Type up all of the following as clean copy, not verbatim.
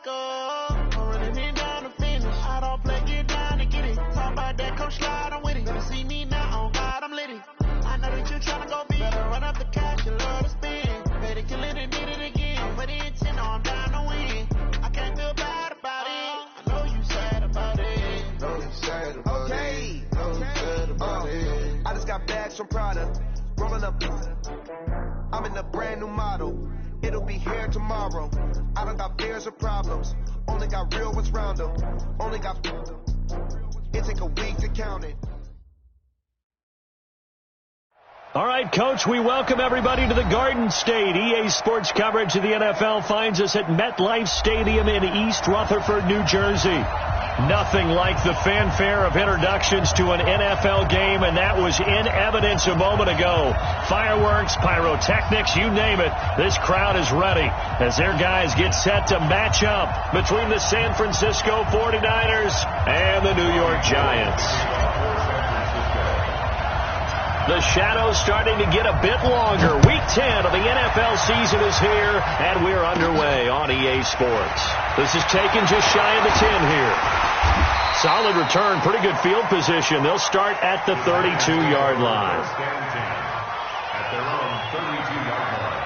go. I'm running it down to finish. I don't play, get down to get it. Talk about that, come slide, I'm with it. Better see me now, on God, I'm lit it. I know that you're trying to go big. Better run up the cash, you love to spin. Better kill it and did it again. But the intent, I'm down to win. I can't feel bad about it. I know you sad about it. Know you sad about it. Know you sad about it. I just got bags from Prada. Rolling up. I'm in a brand new model. It'll be here tomorrow. I don't got fears or problems. Only got real ones round them. Only got. It take a week to count it. All right, Coach, we welcome everybody to the Garden State. EA Sports coverage of the NFL finds us at MetLife Stadium in East Rutherford, New Jersey. Nothing like the fanfare of introductions to an NFL game, and that was in evidence a moment ago. Fireworks, pyrotechnics, you name it. This crowd is ready as their guys get set to match up between the San Francisco 49ers and the New York Giants. The shadow's starting to get a bit longer. Week 10 of the NFL season is here, and we're underway on EA Sports. This is taken just shy of the 10 here. Solid return, pretty good field position. They'll start at the 32-yard line. At their own 32-yard line.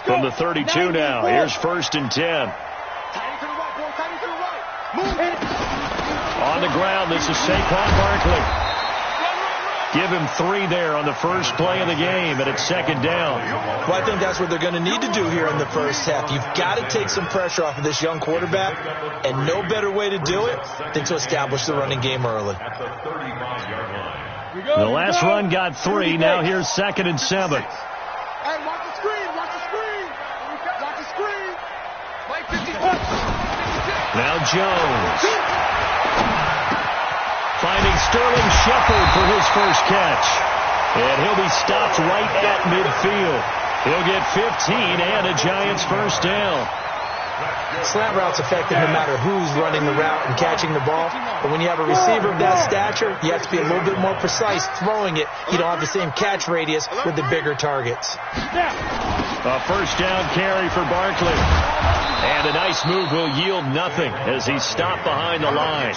From the 32 now, here's 1st and 10. On the ground, this is Saquon Barkley. Give him 3 there on the first play of the game, and it's 2nd down. Well, I think that's what they're going to need to do here in the first half. You've got to take some pressure off of this young quarterback, and no better way to do it than to establish the running game early. The last run got 3. Now here's 2nd and 7. Now Jones. Finding Sterling Shepard for his first catch. And he'll be stopped right at midfield. He'll get 15 and a Giants first down. Slant route's effective no matter who's running the route and catching the ball. But when you have a receiver of that stature, you have to be a little bit more precise throwing it. You don't have the same catch radius with the bigger targets. A first down carry for Barkley. And a nice move will yield nothing as he's stopped behind the line.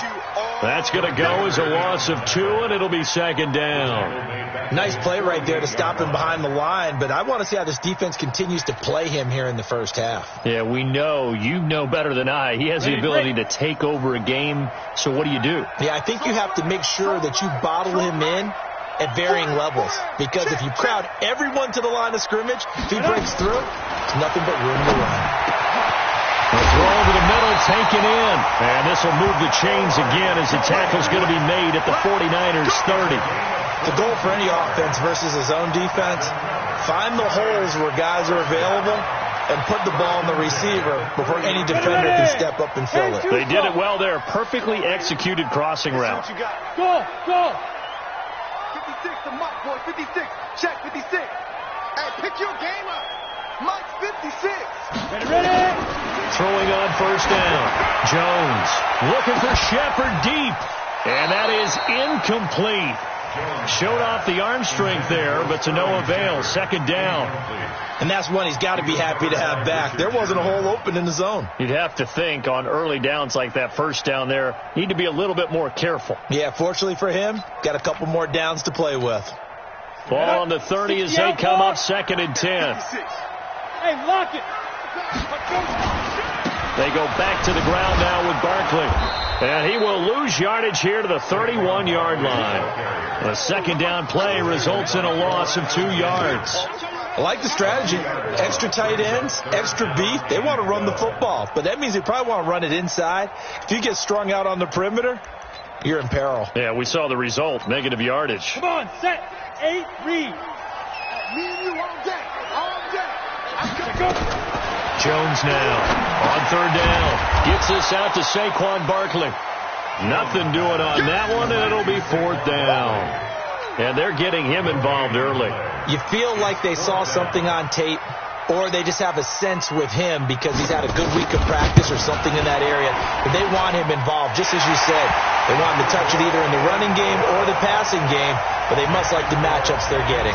That's going to go as a loss of 2, and it'll be 2nd down. Nice play right there to stop him behind the line, but I want to see how this defense continues to play him here in the first half. Yeah, we know. You know better than I. He has the ability to take over a game, so what do you do? Yeah, I think you have to make sure that you bottle him in at varying levels, because if you crowd everyone to the line of scrimmage, if he breaks through, it's nothing but room to run. A throw over the middle, taken in. And this will move the chains again as the tackle's going to be made at the 49ers 30. The goal for any offense versus his own defense, find the holes where guys are available and put the ball on the receiver before any defender can step up and fill it. They did it well there. Perfectly executed crossing route. Go! 56, the mark, boy. 56. Check 56. Hey, pick Pick your game up. Mike 56. Ready. Throwing on first down. Jones looking for Shepard deep. And that is incomplete. Showed off the arm strength there, but to no avail. Second down. And that's one he's got to be happy to have back. There wasn't a hole open in the zone. You'd have to think on early downs like that first down there, need to be a little bit more careful. Yeah, fortunately for him, got a couple more downs to play with. Ball on the 30 as they come up 2nd and 10. Hey, lock it. They go back to the ground now with Barkley. And he will lose yardage here to the 31-yard line. A second down play results in a loss of 2 yards. I like the strategy. Extra tight ends, extra beef. They want to run the football, but that means they probably want to run it inside. If you get strung out on the perimeter, you're in peril. Yeah, we saw the result. Negative yardage. Come on, set. 8, read. Me and you all day. All day. Go. Jones now on 3rd down. Gets this out to Saquon Barkley. Nothing doing on that one, and it'll be 4th down. And they're getting him involved early. You feel like they saw something on tape, or they just have a sense with him because he's had a good week of practice or something in that area. But they want him involved, just as you said. They want him to touch it either in the running game or the passing game, but they must like the matchups they're getting.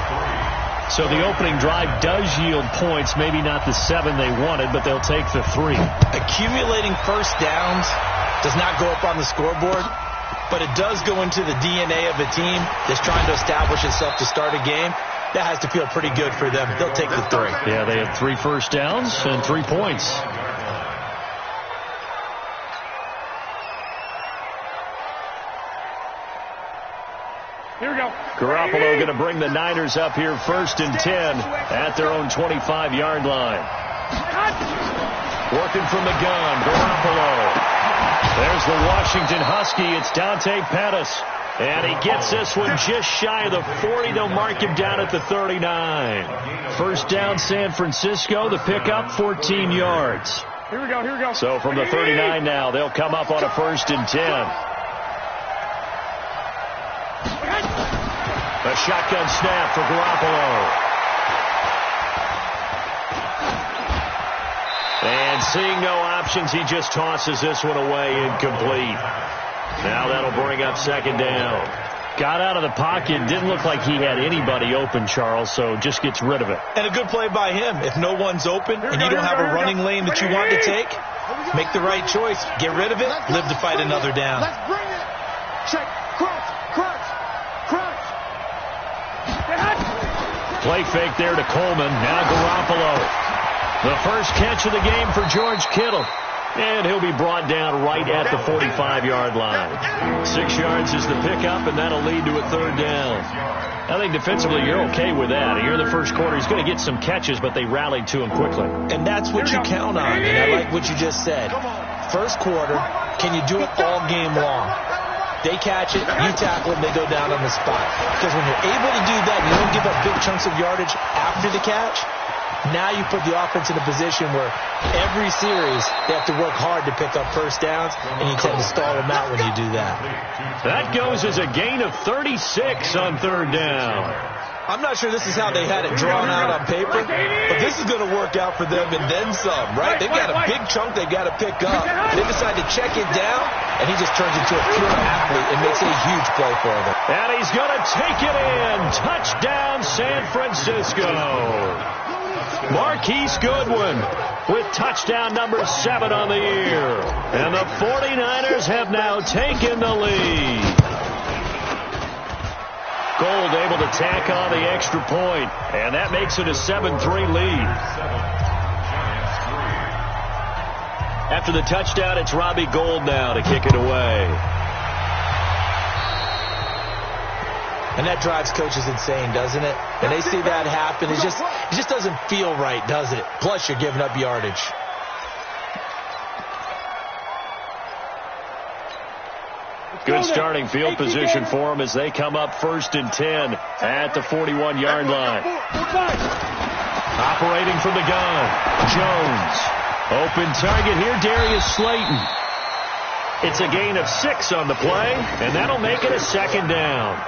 So the opening drive does yield points, maybe not the 7 they wanted, but they'll take the 3. Accumulating first downs does not go up on the scoreboard, but it does go into the DNA of a team that's trying to establish itself to start a game. That has to feel pretty good for them. They'll take the 3. Yeah, they had 3 first downs and 3 points. Here we go. Garoppolo going to bring the Niners up here 1st and 10 at their own 25-yard line. Working from the gun, Garoppolo. There's the Washington Husky. It's Dante Pettis. And he gets this one just shy of the 40. They'll mark him down at the 39. First down, San Francisco. The pickup, 14 yards. Here we go, here we go. So from the 39 now, they'll come up on a 1st and 10. A shotgun snap for Garoppolo. And seeing no options, he just tosses this one away, incomplete. Now that'll bring up 2nd down. Got out of the pocket. Didn't look like he had anybody open, Charles, so just gets rid of it. And a good play by him. If no one's open and you don't have a running lane that you want to take, make the right choice. Get rid of it. Live to fight another down. Let's bring it. Check. Crunch. Crunch. Crunch. Play fake there to Coleman. Now Garoppolo. The first catch of the game for George Kittle. And he'll be brought down right at the 45-yard line. 6 yards is the pickup, and that'll lead to a 3rd down. I think defensively you're okay with that. Here in the first quarter, he's going to get some catches, but they rallied to him quickly. And that's what you count on, and I like what you just said. First quarter, can you do it all game long? They catch it, you tackle them, they go down on the spot. Because when you're able to do that, you don't give up big chunks of yardage after the catch. Now you put the offense in a position where every series they have to work hard to pick up first downs, and you tend to stall them out when you do that. That goes as a gain of 36 on 3rd down. I'm not sure this is how they had it drawn out on paper, but this is going to work out for them and then some, right? They've got a big chunk they've got to pick up. They decide to check it down, and he just turns into a pure athlete and makes a huge play for them. And he's going to take it in. Touchdown, San Francisco. Marquise Goodwin with touchdown number 7 on the year. And the 49ers have now taken the lead. Gold able to tack on the extra point, and that makes it a 7-3 lead. After the touchdown, it's Robbie Gould now to kick it away. And that drives coaches insane, doesn't it? When they see that happen, it just doesn't feel right, does it? Plus, you're giving up yardage. Good starting field position for them as they come up 1st and 10 at the 41-yard line. Operating from the gun, Jones. Open target here, Darius Slayton. It's a gain of 6 on the play, and that'll make it a 2nd down.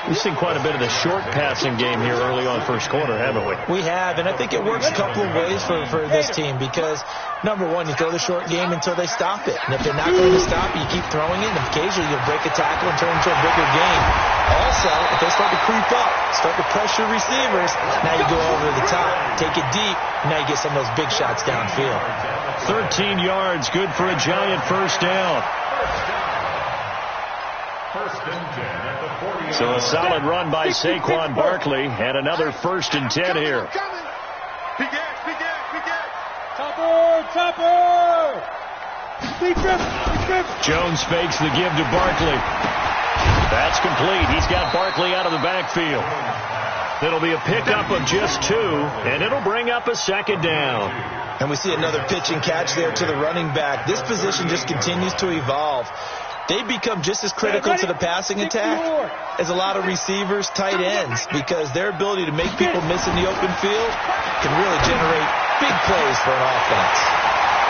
We've seen quite a bit of the short passing game here early on first quarter, haven't we? We have, and I think it works a couple of ways for this team because, number one, you throw the short game until they stop it. And if they're not going to stop it, you keep throwing it, and occasionally you'll break a tackle and turn into a bigger game. Also, if they start to creep up, start to pressure receivers, now you go over the top, take it deep, now you get some of those big shots downfield. 13 yards, good for a Giant first down. So a solid run by Saquon Barkley, and another 1st and 10 here. Topper! Jones fakes the give to Barkley. That's complete. He's got Barkley out of the backfield. It'll be a pickup of just 2, and it'll bring up a 2nd down. And we see another pitch and catch there to the running back. This position just continues to evolve. They become just as critical to the passing attack as a lot of receivers, tight ends, because their ability to make people miss in the open field can really generate big plays for an offense.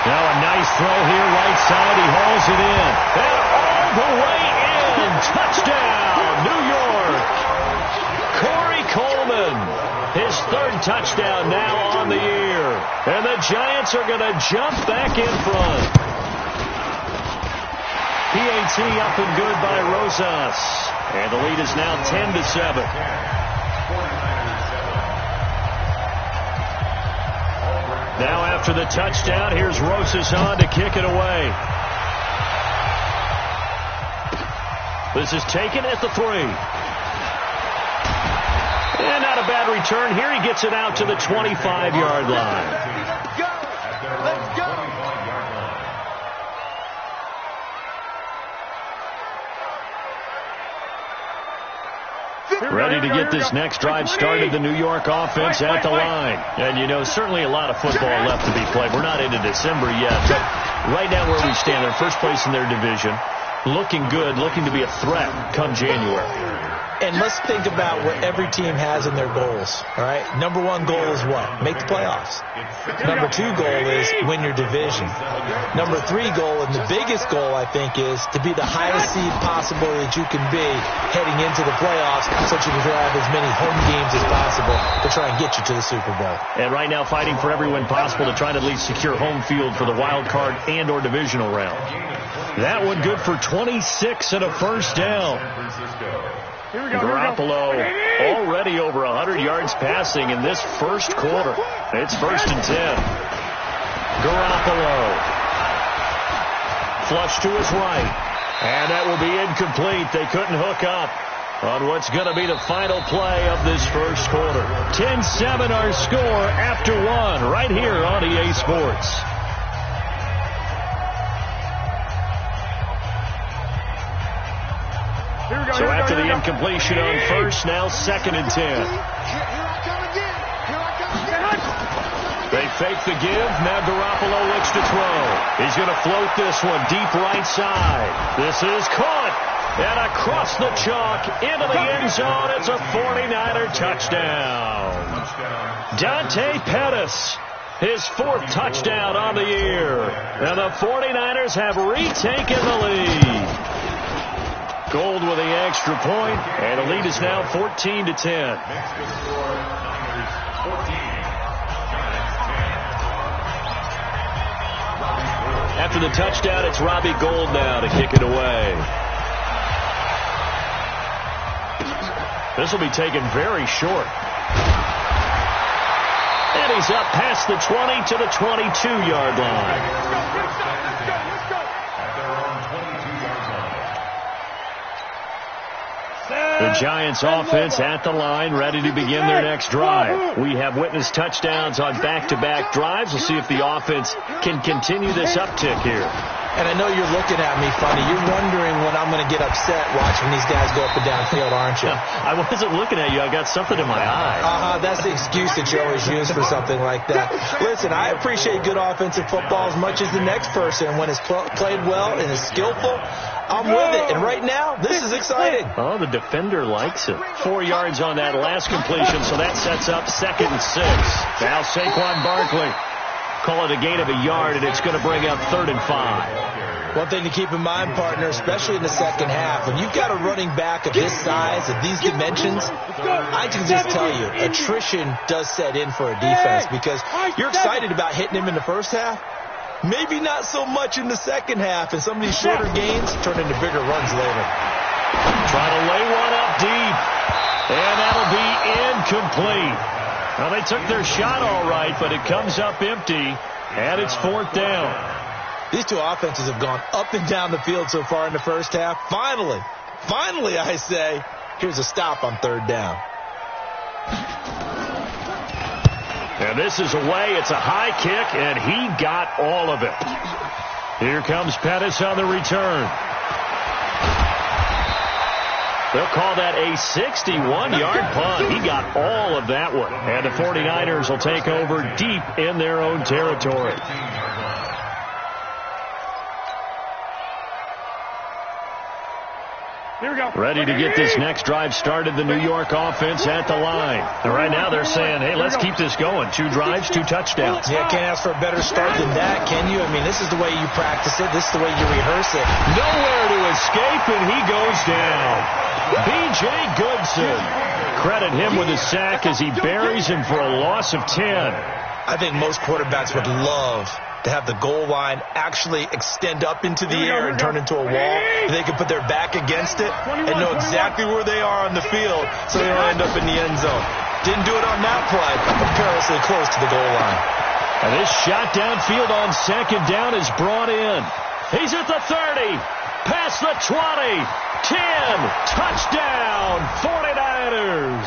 Now a nice throw here, right side. He hauls it in. And all the way in. Touchdown, New York. Corey Coleman, his 3rd touchdown now on the year. And the Giants are going to jump back in front. PAT up and good by Rosas. And the lead is now 10-7. Now after the touchdown, here's Rosas on to kick it away. This is taken at the 3. And not a bad return here. He gets it out to the 25-yard line. Let's go! Ready to get this next drive started, the New York offense at the line. And, you know, certainly a lot of football left to be played. We're not into December yet, but right now where we stand, they're first place in their division, looking good, looking to be a threat come January. And let's think about what every team has in their goals, all right? Number 1 goal is what? Make the playoffs. Number 2 goal is win your division. Number 3 goal, and the biggest goal, I think, is to be the highest seed possible that you can be heading into the playoffs so that you can have as many home games as possible to try and get you to the Super Bowl. And right now fighting for every win possible to try to at least secure home field for the wild card and or divisional round. That one good for 26 and a first down. Garoppolo already over 100 yards passing in this first quarter. It's 1st and 10. Garoppolo. Flush to his right. And that will be incomplete. They couldn't hook up on what's going to be the final play of this first quarter. 10-7 our score after 1 right here on EA Sports. So after the incompletion on first, now 2nd and 10. They fake the give. Now Garoppolo looks to throw. He's going to float this one deep right side. This is caught. And across the chalk into the end zone. It's a 49er touchdown. Dante Pettis, his 4th touchdown on the year. And the 49ers have retaken the lead. Gold with the extra point, and the lead is now 14-10. After the touchdown, it's Robbie Gould now to kick it away. This will be taken very short. And he's up past the 20 to the 22-yard line. The Giants offense at the line, ready to begin their next drive. We have witnessed touchdowns on back-to-back drives. We'll see if the offense can continue this uptick here. And I know you're looking at me funny. You're wondering when I'm going to get upset watching these guys go up and down field, aren't you? I wasn't looking at you. I got something in my eye. That's the excuse that you always use for something like that. Listen, I appreciate good offensive football as much as the next person. When it's played well and is skillful, I'm with it. And right now, this is exciting. Oh, the defender likes it. 4 yards on that last completion, so that sets up 2nd and 6. Now Saquon Barkley. Call it a gain of a yard, and it's going to bring up 3rd and 5. One thing to keep in mind, partner, especially in the second half, when you've got a running back of this size, of these dimensions, I can just tell you, attrition does set in for a defense because you're excited about hitting him in the first half. Maybe not so much in the second half, and some of these shorter gains turn into bigger runs later. Try to lay one up deep, and that'll be incomplete. Well, they took their shot all right, but it comes up empty, and it's 4th down. These two offenses have gone up and down the field so far in the first half. Finally, I say, here's a stop on 3rd down. And this is away. It's a high kick, and he got all of it. Here comes Pettis on the return. They'll call that a 61-yard punt. He got all of that one. And the 49ers will take over deep in their own territory. Here we go. Ready to get this next drive started, the New York offense at the line. And right now they're saying, hey, let's keep this going. 2 drives, 2 touchdowns. Yeah, can't ask for a better start than that, can you? I mean, this is the way you practice it. This is the way you rehearse it. Nowhere to escape, and he goes down. B.J. Goodson. Credit him with a sack as he buries him for a loss of 10. I think most quarterbacks would love to have the goal line actually extend up into the air and turn into a wall. They can put their back against it and know exactly where they are on the field so they don't end up in the end zone. Didn't do it on that play, but perilously close to the goal line. And this shot downfield on 2nd down is brought in. He's at the 30, past the 20, 10, touchdown, 49ers.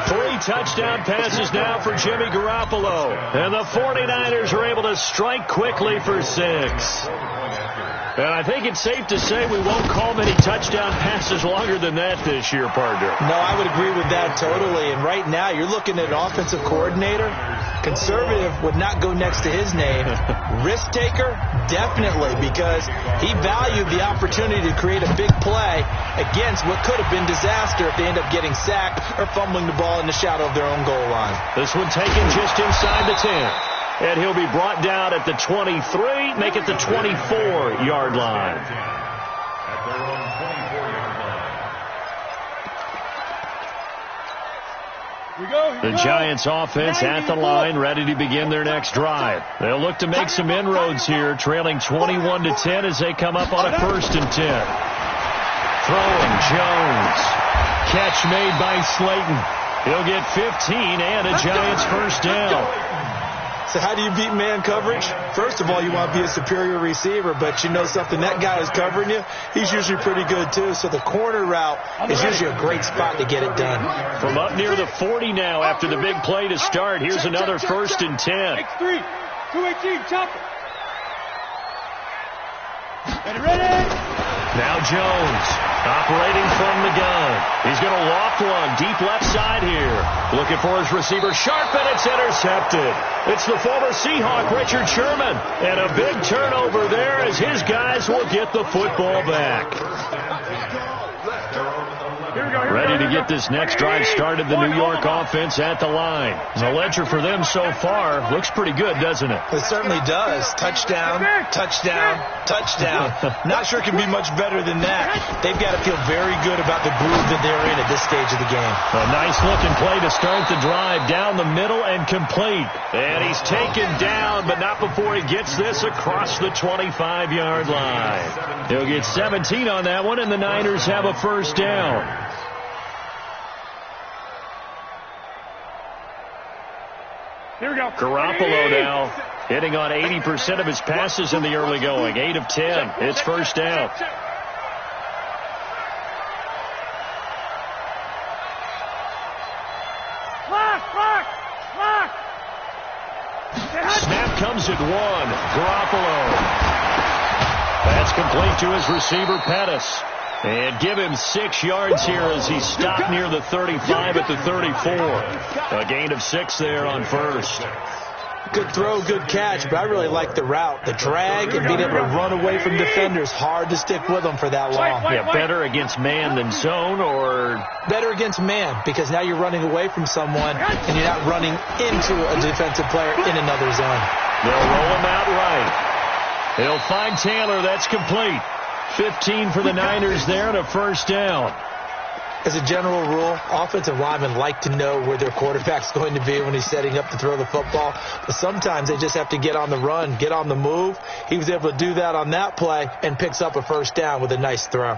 3 touchdown passes now for Jimmy Garoppolo. And the 49ers are able to strike quickly for 6. And I think it's safe to say we won't call many touchdown passes longer than that this year, partner. No, I would agree with that totally. And right now, you're looking at an offensive coordinator. Conservative would not go next to his name. Risk taker, definitely, because he valued the opportunity to create a big play against what could have been disaster if they end up getting sacked or fumbling the ball in the shadow of their own goal line. This one taken just inside the 10. And he'll be brought down at the 23, make it the 24-yard line. At their own 24-yard line. The Giants offense at the line, ready to begin their next drive. They'll look to make some inroads here, trailing 21-10 as they come up on a 1st and 10. Throwing Jones. Catch made by Slayton. He'll get 15 and a Giants 1st down. So how do you beat man coverage? First of all, you want to be a superior receiver, but you know something, that guy who's covering you, he's usually pretty good too. So the corner route is usually a great spot to get it done. From up near the 40 now after the big play to start, here's another 1st and 10. X3, 218, chop it. Ready? Now Jones, operating from the gun. He's going to loft one deep left side here. Looking for his receiver, Sharp, and it's intercepted. It's the former Seahawk, Richard Sherman. And a big turnover there as his guys will get the football back. Ready to get this next drive started, the New York offense at the line. The ledger for them so far looks pretty good, doesn't it? It certainly does. Touchdown, touchdown, touchdown. Not sure it can be much better than that. They've got to feel very good about the groove that they're in at this stage of the game. A nice-looking play to start the drive down the middle and complete. And he's taken down, but not before he gets this across the 25-yard line. He'll get 17 on that one, and the Niners have a 1st down. Here we go. Garoppolo now hitting on 80% of his passes in the early going. 8 of 10. It's 1st down. Snap comes at 1. Garoppolo. That's complete to his receiver, Pettis. And give him 6 yards here as he stopped near the 35 at the 34. A gain of 6 there on 1st. Good throw, good catch, but I really like the route, the drag, and being able to run away from defenders. Hard to stick with them for that long. Yeah, better against man than zone, or? Better against man, because now you're running away from someone, and you're not running into a defensive player in another zone. They'll roll him out right. He'll find Taylor. That's complete. 15 for the Niners there and a first down. As a general rule, offensive linemen like to know where their quarterback's going to be when he's setting up to throw the football. But sometimes they just have to get on the run, get on the move. He was able to do that on that play and picks up a first down with a nice throw.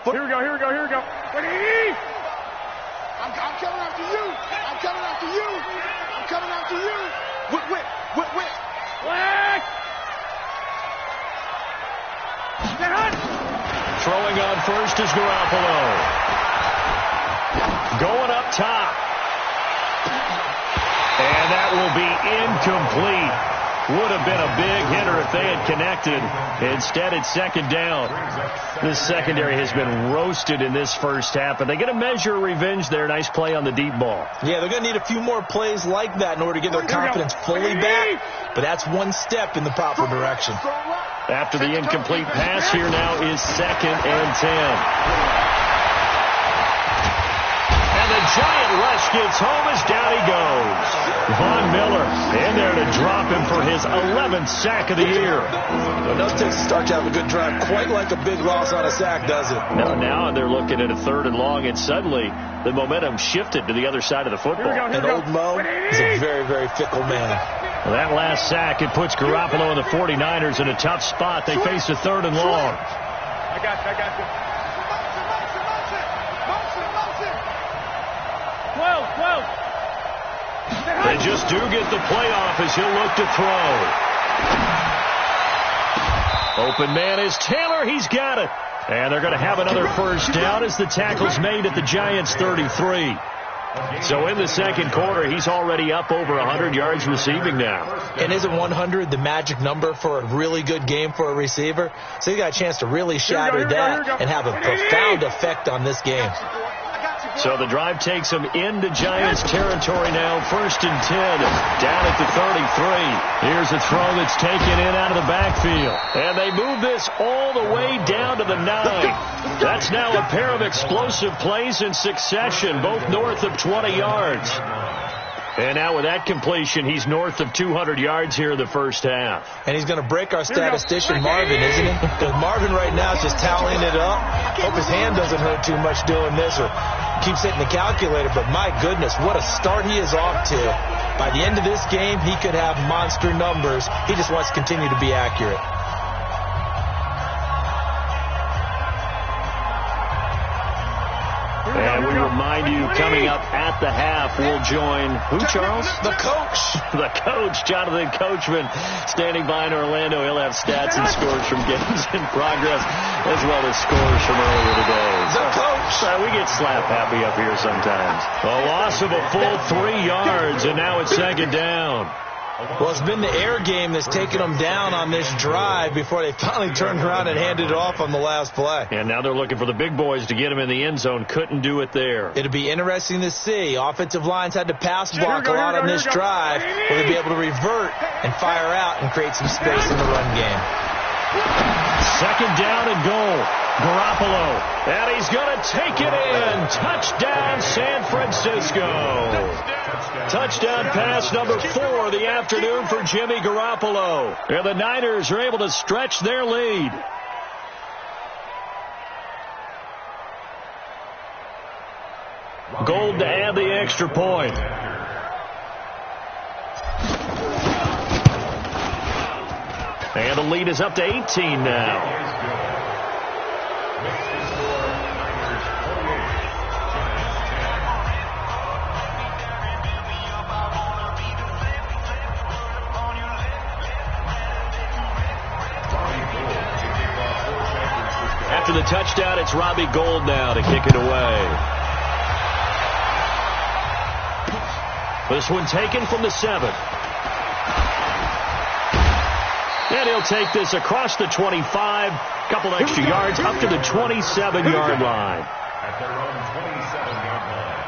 Here we go. Ready? I'm coming after you. I'm coming after you. I'm coming after you. Whip. Flag! Get hot! Throwing on first is Garoppolo. Going up top. And that will be incomplete. Would have been a big hitter if they had connected. Instead, it's second down. This secondary has been roasted in this first half, but they get a measure of revenge there. Nice play on the deep ball. Yeah, they're going to need a few more plays like that in order to get their confidence fully back, but that's one step in the proper direction. After the incomplete pass, here now is 2nd and 10. And the giant rush gets home as down he goes. Von Miller in there to drop him for his 11th sack of the year. Well, no takes to start to have a good drive, quite like a big loss on a sack, does it? Now they're looking at a 3rd and long, and suddenly the momentum shifted to the other side of the football. And old Mo is a very, very fickle man. Well, that last sack, it puts Garoppolo and the 49ers in a tough spot. They face a 3rd and long. I got you. 12. They just do get the playoff as he'll look to throw. Open man is Taylor. He's got it. And they're going to have another first down as the tackle's made at the Giants' 33. So in the second quarter, he's already up over 100 yards receiving now. And isn't 100 the magic number for a really good game for a receiver? So you got a chance to really shatter that and have a profound effect on this game. So the drive takes him into Giants territory now. 1st and 10, down at the 33. Here's a throw that's taken in out of the backfield. And they move this all the way down to the 9. That's now a pair of explosive plays in succession, both north of 20 yards. And now with that completion, he's north of 200 yards here in the first half. And he's going to break our statistician, Marvin, isn't he? Because Marvin right now is just tallying it up. Hope his hand doesn't hurt too much doing this or keeps hitting the calculator. But my goodness, what a start he is off to. By the end of this game, he could have monster numbers. He just wants to continue to be accurate. And we remind you, coming up at the half, we'll join who, Charles? The coach. The coach, Jonathan Coachman, standing by in Orlando. He'll have stats and scores from games in progress, as well as scores from earlier today. The coach. We get slap happy up here sometimes. A loss of a full 3 yards, and now it's second down. Well, it's been the air game that's taken them down on this drive before they finally turned around and handed it off on the last play. And now they're looking for the big boys to get him in the end zone. Couldn't do it there. It'll be interesting to see. Offensive lines had to pass block a lot on this drive. Will they be able to revert and fire out and create some space in the run game? Second down and goal. Garoppolo. And he's going to take it in. Touchdown, San Francisco. Touchdown pass number 4 of the afternoon for Jimmy Garoppolo. And the Niners are able to stretch their lead. Gold to add the extra point. And the lead is up to 18 now. After the touchdown, it's Robbie Gould now to kick it away. This one taken from the 7. And he'll take this across the 25, couple extra yards up to the 27-yard line. At their own 27-yard line.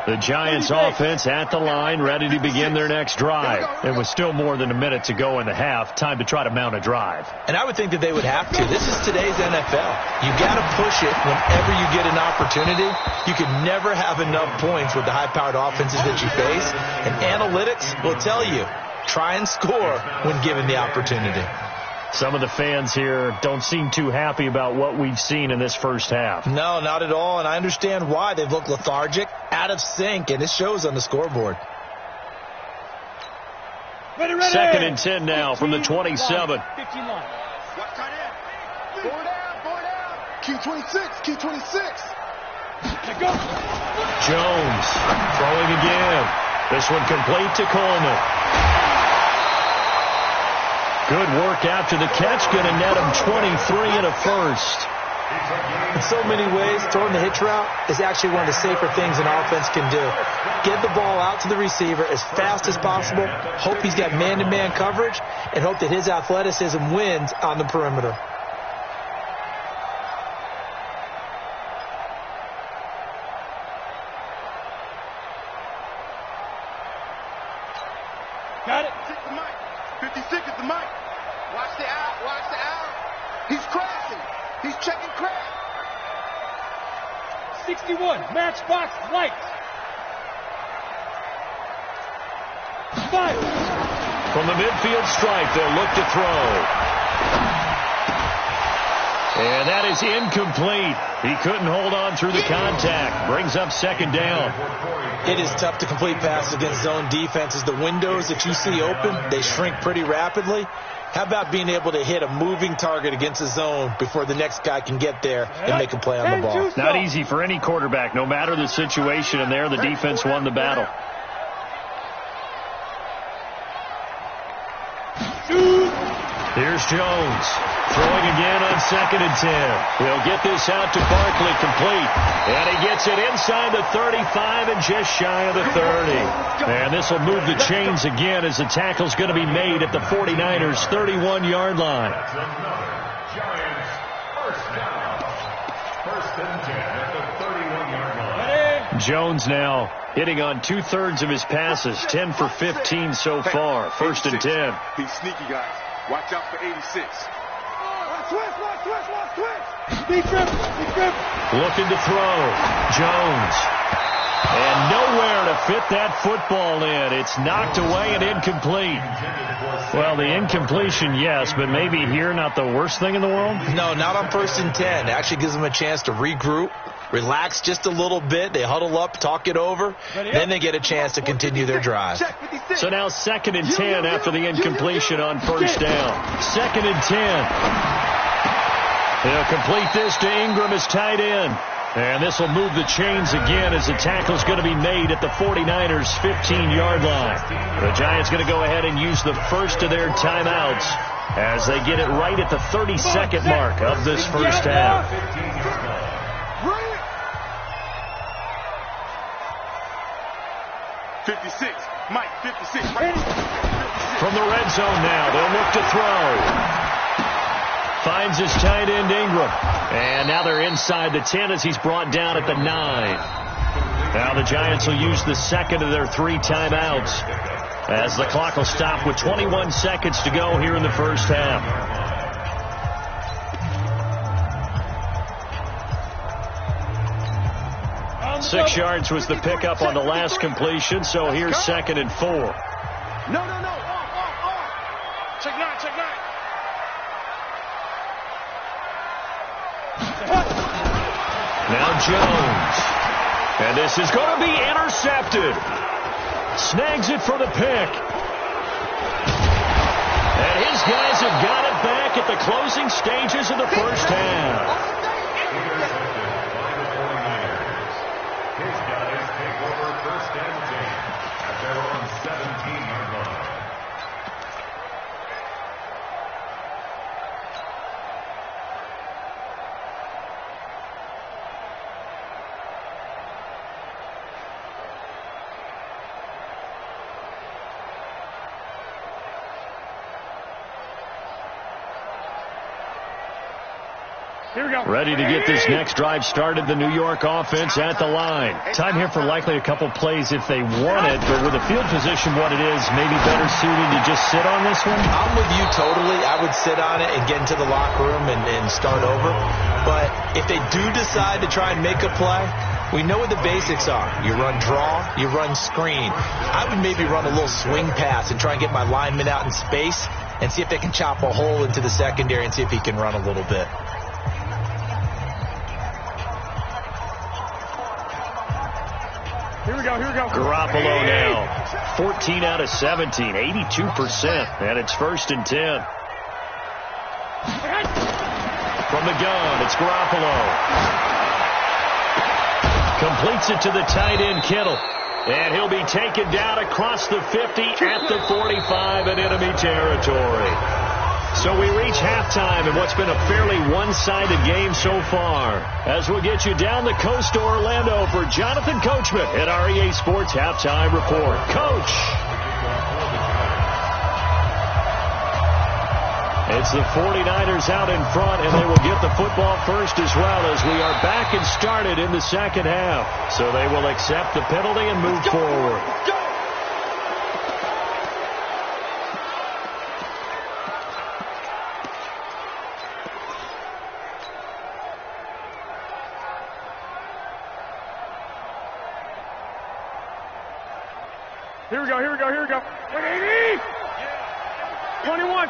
The Giants offense at the line, ready to begin their next drive. It was still more than a minute to go in the half. Time to try to mount a drive. And I would think that they would have to. This is today's NFL. You got to push it whenever you get an opportunity. You can never have enough points with the high-powered offenses that you face. And analytics will tell you, try and score when given the opportunity. Some of the fans here don't seem too happy about what we've seen in this first half. No, not at all, and I understand why. They've looked lethargic, out of sync, and it shows on the scoreboard. Ready. 2nd and 10 now from the 27. 15 line. Four down. Key 26. Go. Jones throwing again. This one complete to Coleman. Good work after the catch. Going to net him 23 and a first. In so many ways, throwing the hitch route is actually one of the safer things an offense can do. Get the ball out to the receiver as fast as possible, hope he's got man-to-man coverage, and hope that his athleticism wins on the perimeter. Got it. 56 is the mic. Watch the out. He's crashing. He's checking crash. 61. Matchbox lights. 5. From the midfield stripe, they'll look to throw. And that is incomplete. He couldn't hold on through the contact. Brings up 2nd down. It is tough to complete passes against zone defenses. The windows that you see open, they shrink pretty rapidly. How about being able to hit a moving target against a zone before the next guy can get there and make a play on the ball? Not easy for any quarterback, no matter the situation, and there the defense won the battle. Here's Jones. Throwing again on 2nd and 10. He'll get this out to Barkley, complete. And he gets it inside the 35 and just shy of the 30. And this will move the chains again as the tackle's going to be made at the 49ers' 31-yard line. Giants, first down. 1st and 10 at the 31-yard line. Jones now hitting on 2/3 of his passes, 10 for 15 so far. 1st and 10. He's sneaky, guys. Watch out for 86. Big grip. Looking to throw. Jones. And nowhere to fit that football in. It's knocked away and incomplete. Well, the incompletion, yes, but maybe here not the worst thing in the world? No, not on 1st and 10. It actually gives them a chance to regroup, relax just a little bit. They huddle up, talk it over. Then they get a chance to continue their drive. So now 2nd and 10 after the incompletion on 1st down. 2nd and 10. He'll complete this to Ingram as tight end. And this will move the chains again as the tackle's going to be made at the 49ers' 15-yard line. The Giants going to go ahead and use the first of their timeouts as they get it right at the 32nd mark of this first half. 56. Mike, 56. From the red zone now, they'll look to throw. Finds his tight end Ingram. And now they're inside the 10 as he's brought down at the 9. Now the Giants will use the 2nd of their 3 timeouts as the clock will stop with 21 seconds to go here in the first half. Six yards was the pickup on the last completion, so here's 2nd and 4. No. Check 9. Now Jones. And this is going to be intercepted. Snags it for the pick. And his guys have got it back at the closing stages of the first half. His guys take over 1st and 10 at their own 17-yard line. Here we go. Ready to get this next drive started, the New York offense at the line. Time here for likely a couple plays if they want it, but with the field position what it is, maybe better suited to just sit on this one? I'm with you totally. I would sit on it and get into the locker room and start over. But if they do decide to try and make a play, we know what the basics are. You run draw, you run screen. I would maybe run a little swing pass and try and get my lineman out in space and see if they can chop a hole into the secondary and see if he can run a little bit. Here we go. Garoppolo now. 14 out of 17, 82%. And it's 1st and 10. From the gun, it's Garoppolo. Completes it to the tight end, Kittle. And he'll be taken down across the 50 at the 45 in enemy territory. So we reach halftime in what's been a fairly one-sided game so far. As we'll get you down the coast to Orlando for Jonathan Coachman at our EA Sports Halftime Report. Coach! It's the 49ers out in front, and they will get the football first as well as we are back and started in the second half. So they will accept the penalty and move forward. Here we go. 180! 21!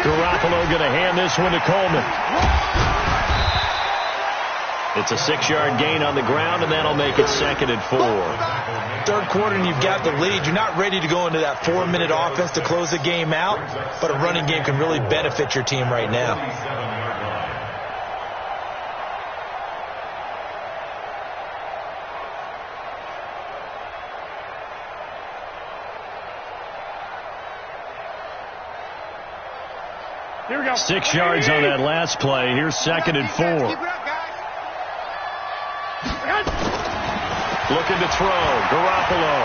Garoppolo going to hand this one to Coleman. It's a 6-yard gain on the ground, and that'll make it 2nd and 4. Third quarter, and you've got the lead. You're not ready to go into that 4-minute offense to close the game out, but a running game can really benefit your team right now. Here we go. 6 yards on that last play. Here's 2nd and 4. Looking to throw. Garoppolo.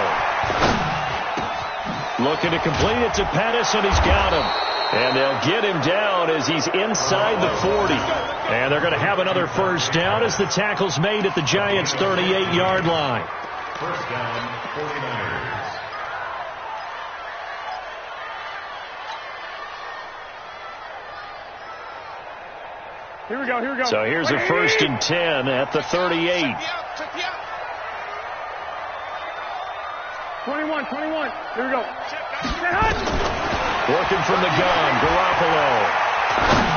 Looking to complete it to Pettis, and he's got him. And they'll get him down as he's inside the 40. And they're going to have another first down as the tackle's made at the Giants' 38-yard line. First down, 49ers. Here we go. So here's a 1st and 10 at the 38. 21. Here we go. Working from the gun, Garoppolo.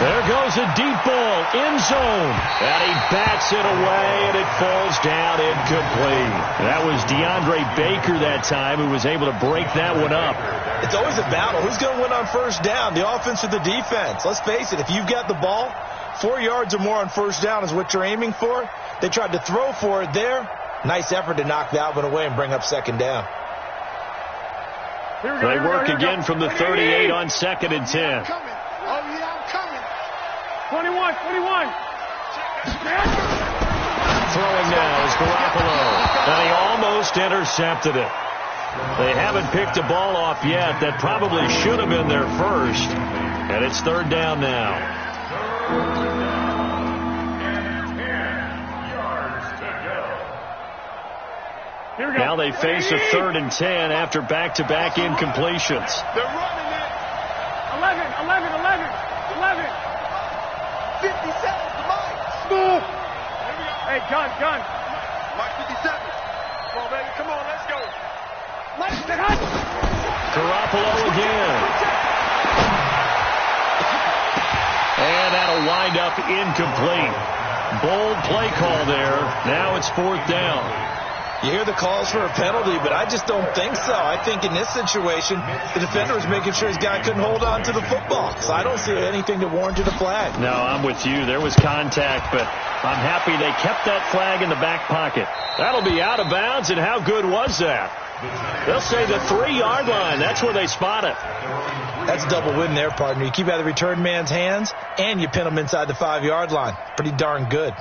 There goes a deep ball, end zone. And he bats it away, and it falls down incomplete. That was DeAndre Baker that time who was able to break that one up. It's always a battle. Who's going to win on first down, the offense or the defense? Let's face it, if you've got the ball, 4 yards or more on first down is what you're aiming for. They tried to throw for it there. Nice effort to knock that one away and bring up 2nd down. They work again from the 38 on 2nd and 10. I'm coming. 21. Throwing now is Garoppolo. And he almost intercepted it. They haven't picked a ball off yet. That probably should have been their first. And it's 3rd down now. Now they face a 3rd and 10 after back-to-back incompletions. They're running it. 11. 57 to Mike. Smooth. Hey, gun. Mike 57. Come on, baby. Come on, let's go. Garoppolo again. And that'll wind up incomplete. Bold play call there. Now it's 4th down. You hear the calls for a penalty, but I just don't think so. I think in this situation, the defender was making sure his guy couldn't hold on to the football. So I don't see anything that warranted a flag. No, I'm with you. There was contact, but I'm happy they kept that flag in the back pocket. That'll be out of bounds, and how good was that? They'll say the 3-yard line. That's where they spot it. That's a double win there, partner. You keep out of the return man's hands, and you pin him inside the 5-yard line. Pretty darn good.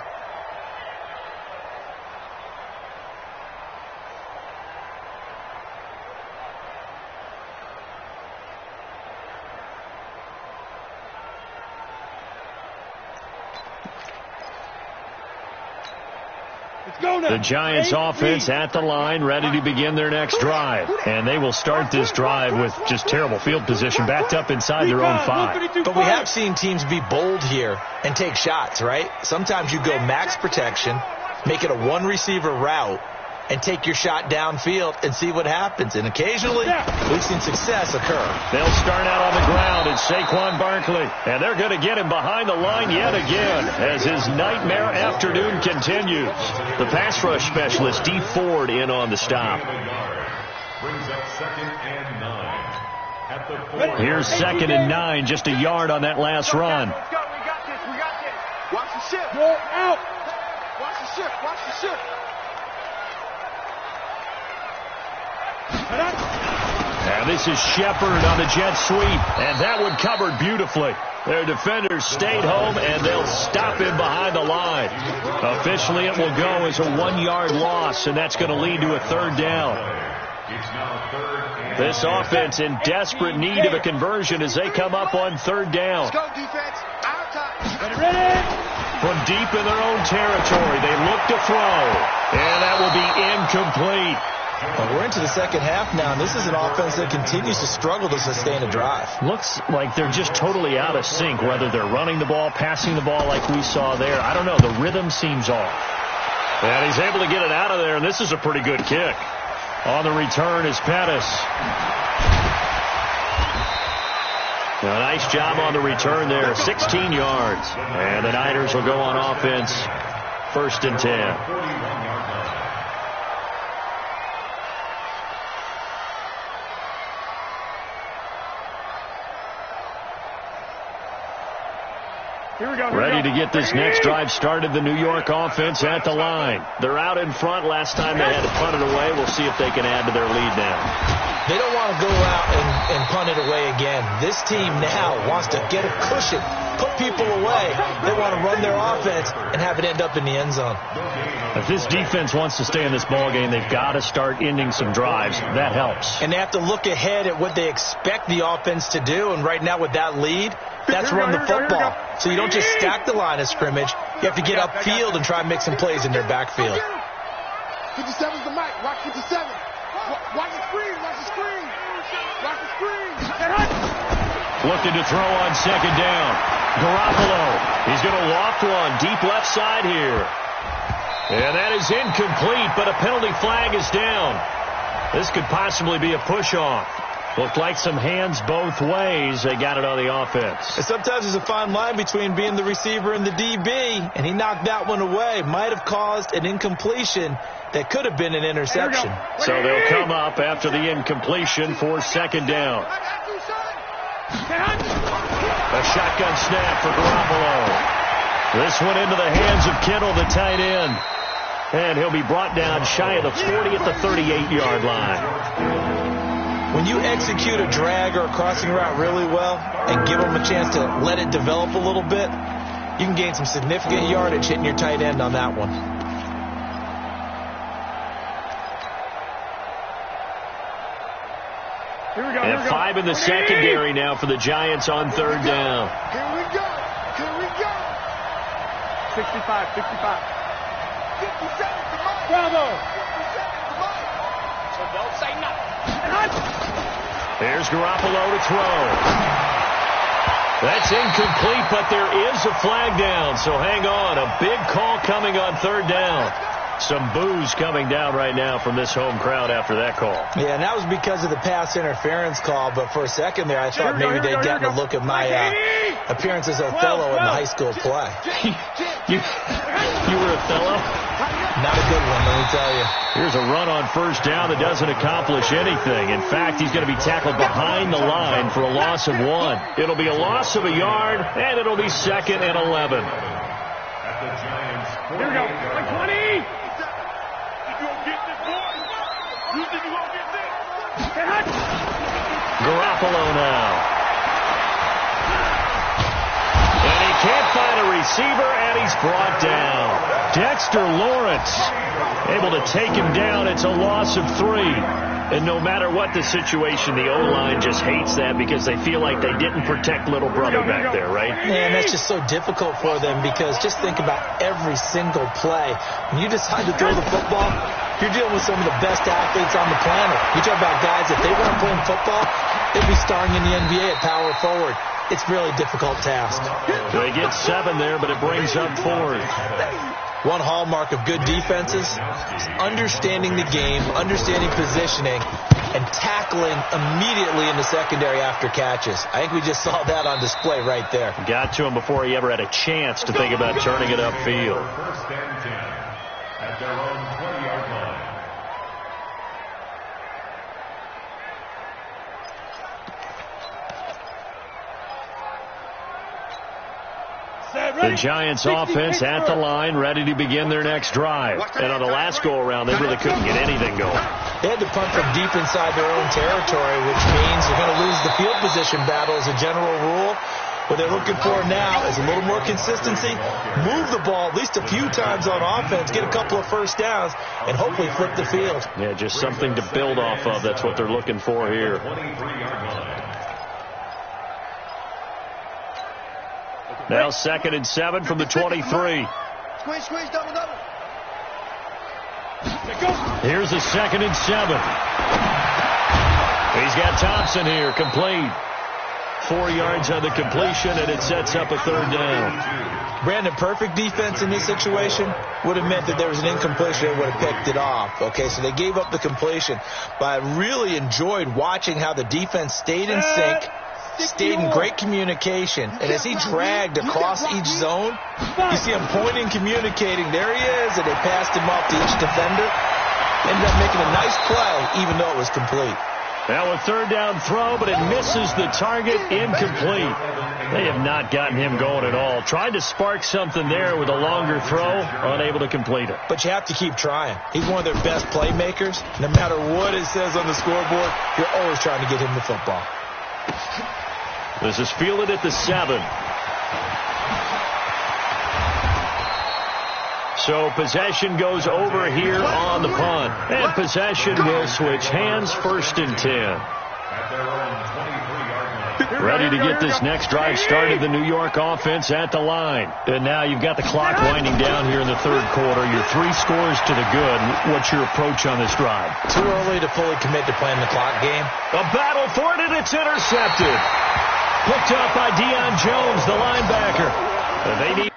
The Giants offense at the line, ready to begin their next drive. And they will start this drive with just terrible field position, backed up inside their own 5. But we have seen teams be bold here and take shots, right? Sometimes you go max protection, make it a one-receiver route, and take your shot downfield and see what happens. And occasionally, we've seen success occur. They'll start out on the ground. It's Saquon Barkley. And they're going to get him behind the line yet again as his nightmare afternoon continues. The pass rush specialist, D. Ford, in on the stop. Brings up 2nd and 9. At the 4. Here's 2nd and 9, just a yard on that last run. Let's go. We got this. We got this. Watch the shift. Go out. Watch the shift. Watch the shift. And this is Shepard on the jet sweep, and that one covered beautifully. Their defenders stayed home, and they'll stop him behind the line. Officially, it will go as a 1-yard loss, and that's going to lead to a 3rd down. It's now 3rd and This offense in desperate need of a conversion as they come up on 3rd down. Let's go, defense. Out time. Ready. From deep in their own territory, they look to throw, and that will be incomplete. Well, we're into the second half now, and this is an offense that continues to struggle to sustain a drive. Looks like they're just totally out of sync, whether they're running the ball, passing the ball like we saw there. I don't know. The rhythm seems off. And he's able to get it out of there, and this is a pretty good kick. On the return is Pettis. A nice job on the return there, 16 yards. And the Niners will go on offense, 1st and 10. Here we go. Ready to get this next drive started, the New York offense at the line. They're out in front. Last time they had to punt it away. We'll see if they can add to their lead now. They don't want to go out and punt it away again. This team now wants to get a cushion, put people away. They want to run their offense and have it end up in the end zone. If this defense wants to stay in this ballgame, they've got to start ending some drives. That helps. And they have to look ahead at what they expect the offense to do. And right now with that lead, that's run the football. So you don't just stack the line of scrimmage. You have to get upfield and try and make some plays in their backfield. 57's the mic. Watch 57. Watch the screen. Watch the screen. Watch the screen. Looking to throw on 2nd down. Garoppolo. He's going to loft one deep left side here. And that is incomplete, but a penalty flag is down. This could possibly be a push-off. Looked like some hands both ways. They got it on the offense. And sometimes there's a fine line between being the receiver and the DB, and he knocked that one away. Might have caused an incompletion that could have been an interception. So they'll come up after the incompletion for 2nd down. A shotgun snap for Garoppolo. This one into the hands of Kittle, the tight end. And he'll be brought down shy of the 40 at the 38-yard line. When you execute a drag or a crossing route really well and give them a chance to let it develop a little bit, you can gain some significant yardage hitting your tight end on that one. Here we go. And 5 in the secondary now for the Giants on 3rd down. Here we go. Here we go. 65. 57's the mic. Bravo. 57's the mic. So don't say nothing. There's Garoppolo to throw. That's incomplete, but there is a flag down, so hang on. A big call coming on 3rd down. Some boos coming down right now from this home crowd after that call. Yeah, and that was because of the pass interference call, but for a second there I thought maybe they'd gotten a look at my appearance as Othello in the high school play. You were Othello? Not a good one, let me tell you. Here's a run on 1st down that doesn't accomplish anything. In fact, he's going to be tackled behind the line for a loss of 1. It'll be a loss of a yard, and it'll be 2nd and 11. At the Giants' 48. Here we go. 20. You gonna get this, boy? You think you gonna get this? Garoppolo now. And he can't find a receiver, and he's brought down. Dexter Lawrence able to take him down. It's a loss of 3. And no matter what the situation, the O-line just hates that because they feel like they didn't protect little brother back there, right? Man, that's just so difficult for them because just think about every single play. When you decide to throw the football, you're dealing with some of the best athletes on the planet. You talk about guys, if they weren't playing football, they'd be starring in the NBA at power forward. It's a really difficult task. They get 7 there, but it brings up 4th. One hallmark of good defenses is understanding the game, understanding positioning, and tackling immediately in the secondary after catches. I think we just saw that on display right there. Got to him before he ever had a chance to think about turning it upfield. First and 10 at their own 20-yard line. The Giants offense at the line, ready to begin their next drive. And on the last go-around, they really couldn't get anything going. They had to punt from deep inside their own territory, which means they're going to lose the field position battle as a general rule. What they're looking for now is a little more consistency, move the ball at least a few times on offense, get a couple of first downs, and hopefully flip the field. Yeah, just something to build off of. That's what they're looking for here. 23-yard line. Now 2nd and 7 from the 23. Squeeze, double. Here's a 2nd and 7. He's got Thompson here, complete. 4 yards on the completion, and it sets up a 3rd down. Brandon, perfect defense in this situation would have meant that there was an incompletion and would have picked it off. Okay, so they gave up the completion, but I really enjoyed watching how the defense stayed in sync, stayed in great communication, and as he dragged across each zone, you see him pointing, communicating. There he is, and they passed him off to each defender. Ended up making a nice play, even though it was complete. Now a 3rd down throw, but it misses the target, incomplete. They have not gotten him going at all. Tried to spark something there with a longer throw, unable to complete it. But you have to keep trying. He's one of their best playmakers. No matter what it says on the scoreboard, you're always trying to get him the football. This is fielded at the 7. So possession goes over here on the punt. And possession will switch hands, 1st and 10. Ready to get this next drive started, the New York offense at the line. And now you've got the clock winding down here in the 3rd quarter. You're 3 scores to the good. What's your approach on this drive? Too early to fully commit to playing the clock game. A battle for it, and it's intercepted. Picked up by Deion Jones, the linebacker. They need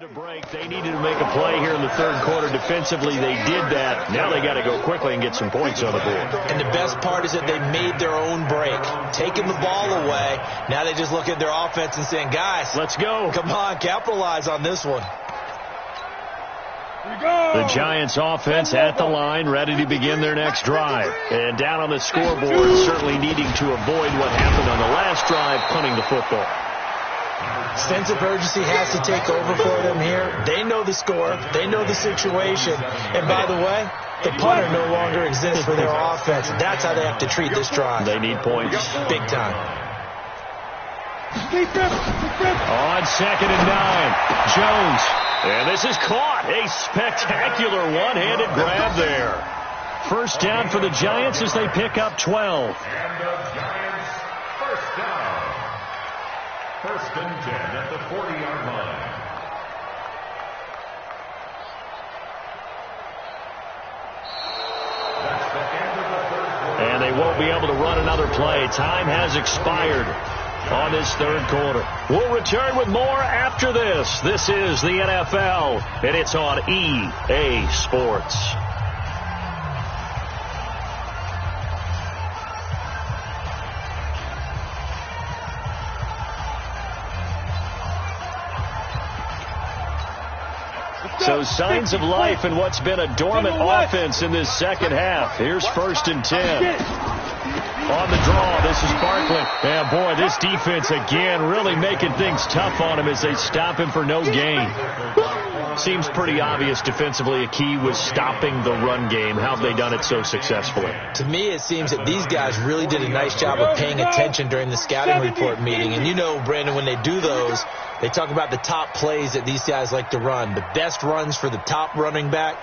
to break. They needed to make a play here in the 3rd quarter. Defensively, they did that. Now they got to go quickly and get some points on the board. And the best part is that they made their own break, taking the ball away. Now they just look at their offense and saying, guys, let's go. Come on, capitalize on this one. The Giants offense at the line, ready to begin their next drive. And down on the scoreboard, certainly needing to avoid what happened on the last drive, punting the football. Sense of urgency has to take over for them here. They know the score. They know the situation. And by the way, the punter no longer exists for their offense. That's how they have to treat this drive. They need points. Big time. On 2nd and 9, Jones. And this is caught. A spectacular one-handed grab there. 1st down for the Giants as they pick up 12. And the Giants, 1st down. 1st and 10 at the 40-yard line. That's the end of the 3rd quarter. And they won't be able to run another play. Time has expired on this 3rd quarter. We'll return with more after this. This is the NFL, and it's on EA Sports. So signs of life in what's been a dormant offense in this 2nd half. Here's 1st and 10. On the draw, this is Barkley. And boy, this defense again really making things tough on him as they stop him for no gain. seems pretty obvious defensively a key was stopping the run game. How have they done it so successfully? To me, it seems that these guys really did a nice job of paying attention during the scouting report meeting. And you know, Brandon, when they do those, they talk about the top plays that these guys like to run. The best runs for the top running back,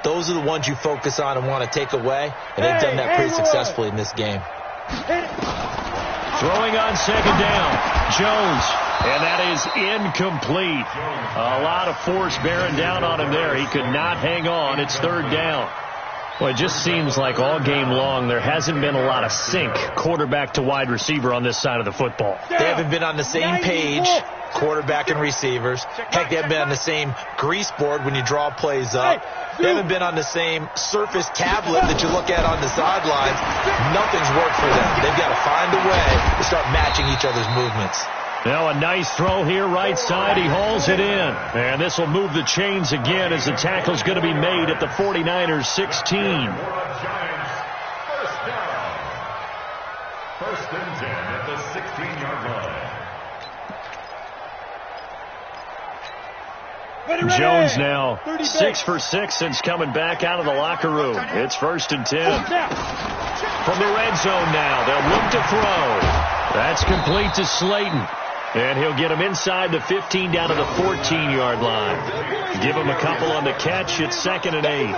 those are the ones you focus on and want to take away. And they've done that pretty successfully in this game. Throwing on second down, Jones, and that is incomplete. A lot of force bearing down on him there. He could not hang on. It's third down. Well, it just seems like all game long there hasn't been a lot of sync quarterback to wide receiver on this side of the football. They haven't been on the same page, quarterback and receivers. Heck, they haven't been on the same grease board when you draw plays up. They haven't been on the same surface tablet that you look at on the sidelines. Nothing's worked for them. They've got to find a way to start matching each other's movements. Now a nice throw here, right side. He hauls it in. And this will move the chains again as the tackle's going to be made at the 49ers 16. First and 10 at the 16-yard line. Jones now 6 for 6 since coming back out of the locker room. It's first and 10. From the red zone now, they'll look to throw. That's complete to Slayton. And he'll get him inside the 15 down to the 14-yard line. Give him a couple on the catch. It's 2nd and 8.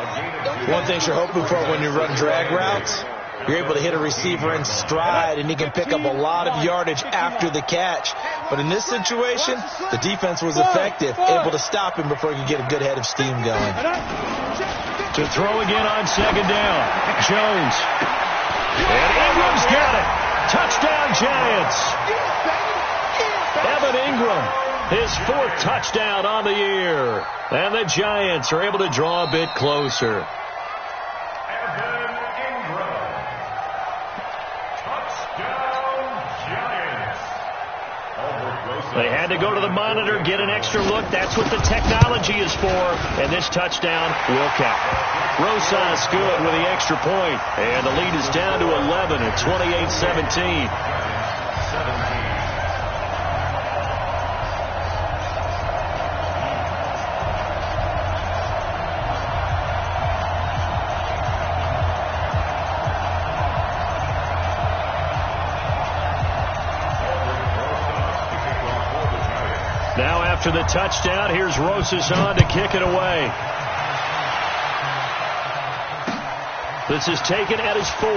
One thing you're hoping for when you run drag routes, you're able to hit a receiver in stride, and he can pick up a lot of yardage after the catch. But in this situation, the defense was effective, able to stop him before he could get a good head of steam going. To throw again on second down, Jones. And Ingram's got it. Touchdown, Giants. Evan Ingram, his 4th touchdown on the year. And the Giants are able to draw a bit closer. Evan Ingram. Touchdown, Giants. They had to go to the monitor, get an extra look. That's what the technology is for. And this touchdown will count. Rosas good with the extra point. And the lead is down to 11 at 28-17. Now after the touchdown, here's Rosas on to kick it away. This is taken at his 4.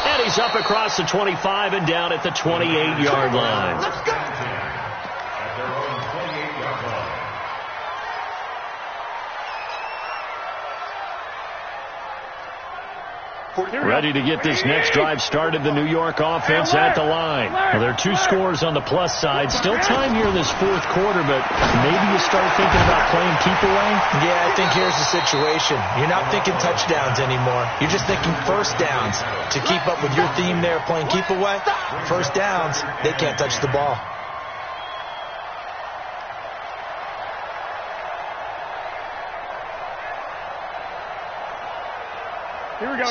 And he's up across the 25 and down at the 28-yard line. Let's go. At their own 28-yard line. Ready to get this next drive started, the New York offense at the line. Well, there are 2 scores on the plus side. Still time here in this 4th quarter, but maybe you start thinking about playing keep away? Yeah, I think here's the situation. You're not thinking touchdowns anymore. You're just thinking first downs. To keep up with your theme there, playing keep away, first downs, they can't touch the ball.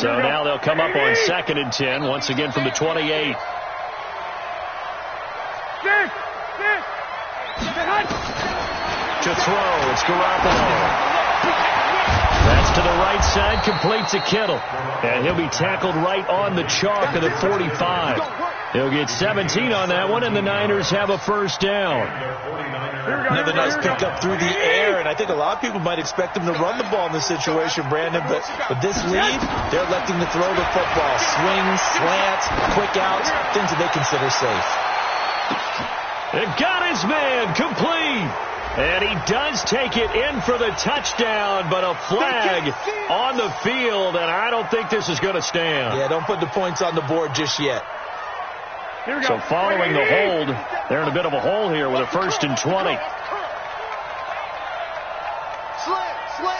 So now they'll come up on 2nd and 10, once again from the 28. To throw, it's Garoppolo. That's to the right side, complete to Kittle. And he'll be tackled right on the chalk of the 45. He'll get 17 on that one, and the Niners have a first down. Another nice pickup through the air, and I think a lot of people might expect them to run the ball in this situation, Brandon, but with this lead, they're electing to throw the football. Swings, slants, quick outs, things that they consider safe. They've got his man complete. And he does take it in for the touchdown, but a flag on the field, and I don't think this is going to stand. Yeah, don't put the points on the board just yet. So following the hold, they're in a bit of a hole here with a 1st and 20.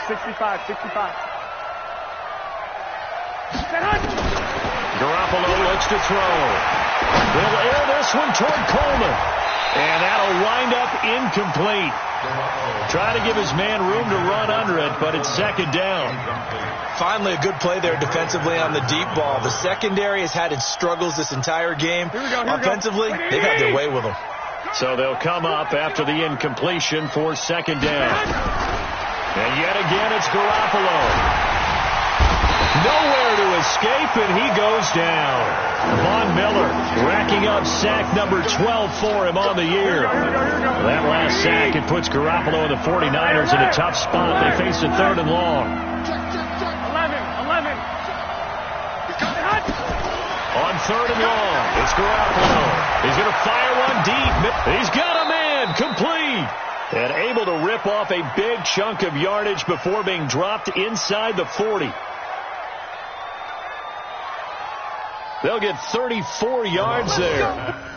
65. Garoppolo looks to throw. They'll air this one toward Coleman. And that'll wind up incomplete. Trying to give his man room to run under it, but it's 2nd down. Finally, a good play there defensively on the deep ball. The secondary has had its struggles this entire game. Offensively, they've had their way with them. So they'll come up after the incompletion for second down. And yet again, it's Garoppolo. Nowhere to escape, and he goes down. Von Miller racking up sack number 12 for him on the year. That last sack, it puts Garoppolo and the 49ers in a tough spot. They face a 3rd and long. 11. On 3rd and long, it's Garoppolo. He's going to fire one deep. He's got a man, complete. And able to rip off a big chunk of yardage before being dropped inside the 40. They'll get 34 yards there.